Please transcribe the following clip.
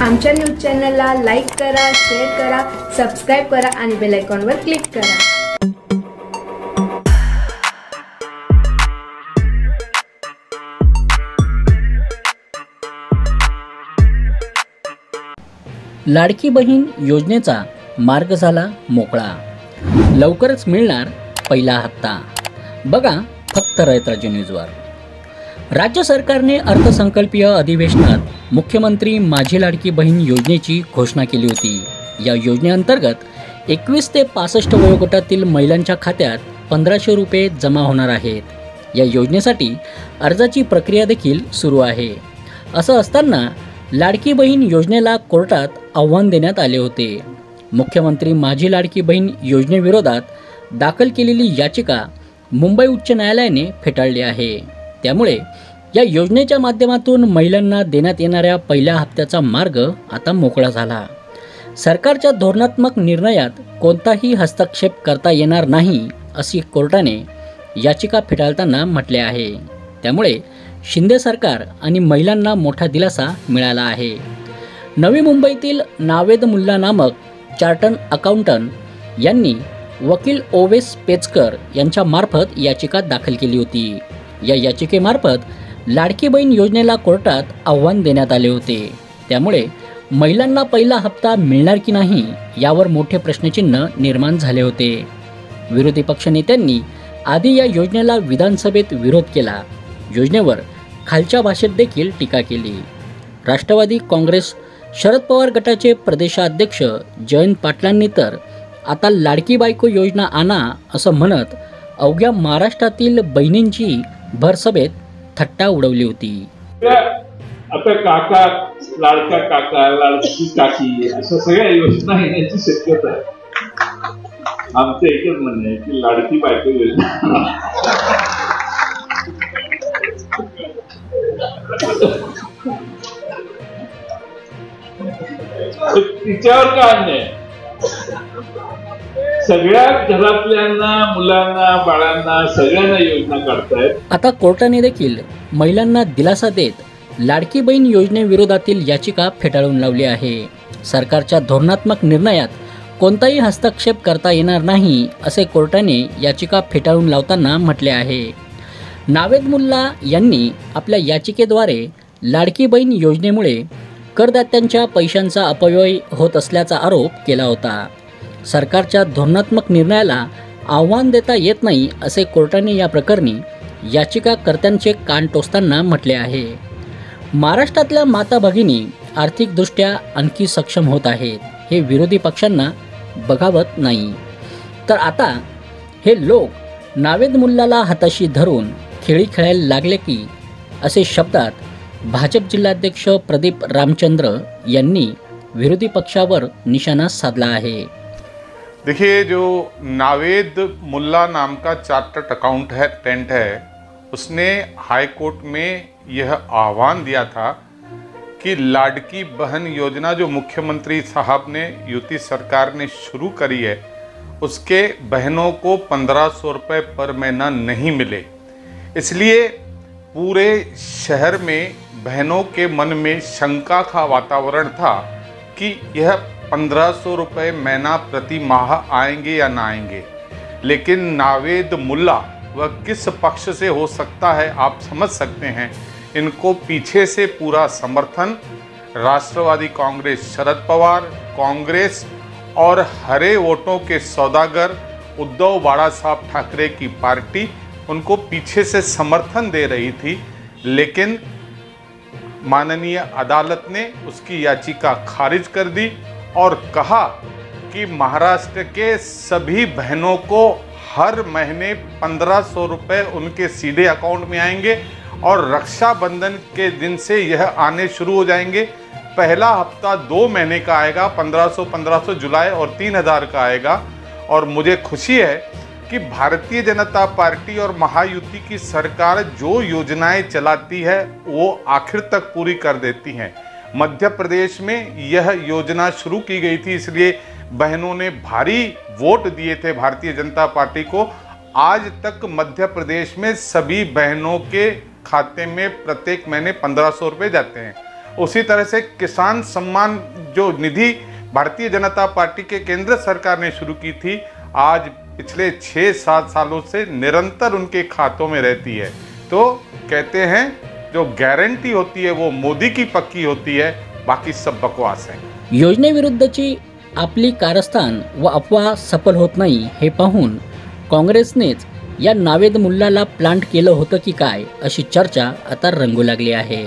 आमच्या न्यूज चॅनलला लाईक करा, शेअर करा, सबस्क्राईब करा आणि बेल आयकॉनवर क्लिक करा. लाडकी बहीण योजनेचा मार्ग झाला मोकळा. लवकरच मिळणार पहिला हप्ता. बघा फक्त रयतराज्य न्यूजवर. राज्य सरकारने अर्थसंकल्पीय अधिवेशनात मुख्यमंत्री माझी लाडकी बहीण योजनेची घोषणा केली होती. या योजनेअंतर्गत 21 ते 65 वयोगटातील महिलांच्या खात्यात 1500 रुपये जमा होणार आहेत. या योजनेसाठी अर्जाची प्रक्रिया देखील सुरू आहे. असं असताना लाडकी बहीण योजनेला कोर्टात आव्हान देण्यात आले होते. मुख्यमंत्री माझी लाडकी बहीण योजनेविरोधात दाखल केलेली याचिका मुंबई उच्च न्यायालयाने फेटाळली आहे. त्यामुळे या योजनेच्या माध्यमातून महिलांना देण्यात येणाऱ्या पहिल्या हप्त्याचा मार्ग आता मोकळा झाला. सरकारच्या धोरणात्मक निर्णयात कोणताही हस्तक्षेप करता येणार नाही अशी कोर्टाने याचिका फेटाळताना म्हटले आहे. त्यामुळे शिंदे सरकार आणि महिलांना मोठा दिलासा मिळाला आहे. नवी मुंबईतील नावेद मुल्ला नामक चार्टर्ड अकाउंटंट यांनी वकील ओवेस पेचकर यांच्यामार्फत याचिका दाखल केली होती. या याचिकेमार्फत लाडकी बहीण योजनेला कोर्टात आव्हान देण्यात आले होते. त्यामुळे महिलांना पहिला हप्ता मिळणार की नाही यावर मोठे प्रश्नचिन्ह निर्माण झाले होते. विरोधी पक्षनेत्यांनी आधी या योजनेला विधानसभेत विरोध केला. योजनेवर खालच्या भाषेत देखील टीका केली. राष्ट्रवादी काँग्रेस शरद पवार गटाचे प्रदेशाध्यक्ष जयंत पाटलांनी तर आता लाडकी बायको योजना आणा असं म्हणत अवघ्या महाराष्ट्रातील बहिणींची भरसभेत थट्टा उडवली होती. आता काका, लाडका काका, लाडकी काकी अशा सगळ्या योजना येण्याची शक्यता आहे. आमचं एकच म्हणणं आहे की लाडकी बायको योजना तिच्यावर काय अन्याय? सगळ्या घरातल्यांना, मुलांना, बाळांना सगळ्यांना योजना काढतायत. आता कोर्टाने देखील महिलांना दिलासा देत लाडकी बहीण योजनेविरोधातील याचिका फेटाळून लावली आहे. सरकारच्या धोरणात्मक निर्णयात कोणताही हस्तक्षेप करता येणार नाही असे कोर्टाने याचिका फेटाळून लावताना म्हटले आहे. नावेद मुल्ला यांनी आपल्या याचिकेद्वारे लाडकी बहीण योजनेमुळे करदात्यांच्या पैशांचा अपव्यय होत असल्याचा आरोप केला होता. सरकारच्या धोरणात्मक निर्णयाला आव्हान देता येत नाही असे कोर्टाने या प्रकरणी याचिकाकर्त्यांचे कान टोचताना म्हटले आहे. महाराष्ट्रातल्या माता भगिनी आर्थिकदृष्ट्या आणखी सक्षम होत आहेत हे विरोधी पक्षांना बघावत नाही. तर आता हे लोक नावेद मुल्लाला हाताशी धरून खेळी खेळायला लागले की असे शब्दात भाजप जिल्हाध्यक्ष प्रदीप रामचंद्र यांनी विरोधी पक्षावर निशाना साधला है. देखिए, जो नावेद मुल्ला नाम का चार्टर्ड अकाउंटेंट है, उसने हाई कोर्ट में यह आह्वान दिया था कि लाडकी बहन योजना जो मुख्यमंत्री साहब ने, युति सरकार ने शुरू करी है, उसके बहनों को 1500 रुपये पर महीना नहीं मिले. इसलिए पूरे शहर में बहनों के मन में शंका का वातावरण था कि यह 1500 रुपये महीना प्रति माह आएंगे या ना आएंगे. लेकिन नावेद मुल्ला वह किस पक्ष से हो सकता है आप समझ सकते हैं. इनको पीछे से पूरा समर्थन राष्ट्रवादी कांग्रेस शरद पवार, कांग्रेस और हरे वोटों के सौदागर उद्धव बाला साहब ठाकरे की पार्टी उनको पीछे से समर्थन दे रही थी. लेकिन माननीय अदालत ने उसकी याचिका खारिज कर दी और कहा कि महाराष्ट्र के सभी बहनों को हर महीने 1500 रुपये उनके सीधे अकाउंट में आएंगे और रक्षाबंधन के दिन से यह आने शुरू हो जाएंगे. पहला हफ्ता 2 महीने का आएगा, 1500 जुलाई और 3000 का आएगा. और मुझे खुशी है कि भारतीय जनता पार्टी और महायुति की सरकार जो योजनाएं चलाती है वो आखिर तक पूरी कर देती हैं. मध्य प्रदेश में यह योजना शुरू की गई थी, इसलिए बहनों ने भारी वोट दिए थे भारतीय जनता पार्टी को. आज तक मध्य प्रदेश में सभी बहनों के खाते में प्रत्येक महीने 1500 रुपये जाते हैं उसी तरह से किसान सम्मान जो निधि भारतीय जनता पार्टी के केंद्र सरकार ने शुरू की थी, आज पिछले 6-7 सालों से निरंतर उनके खातों में रहती है। तो कहते हैं जो गारंटी होती है वो मोदी की पक्की होती है, बाकी सब बकवास है। योजनेविरुद्धची आपली कारस्थान व अफवा सफल होत नाही हे पाहून काँग्रेसनेच या नावेद मुल्लाला प्लांट केलं होतं की काय अशी चर्चा आता रंगू लागली आहे।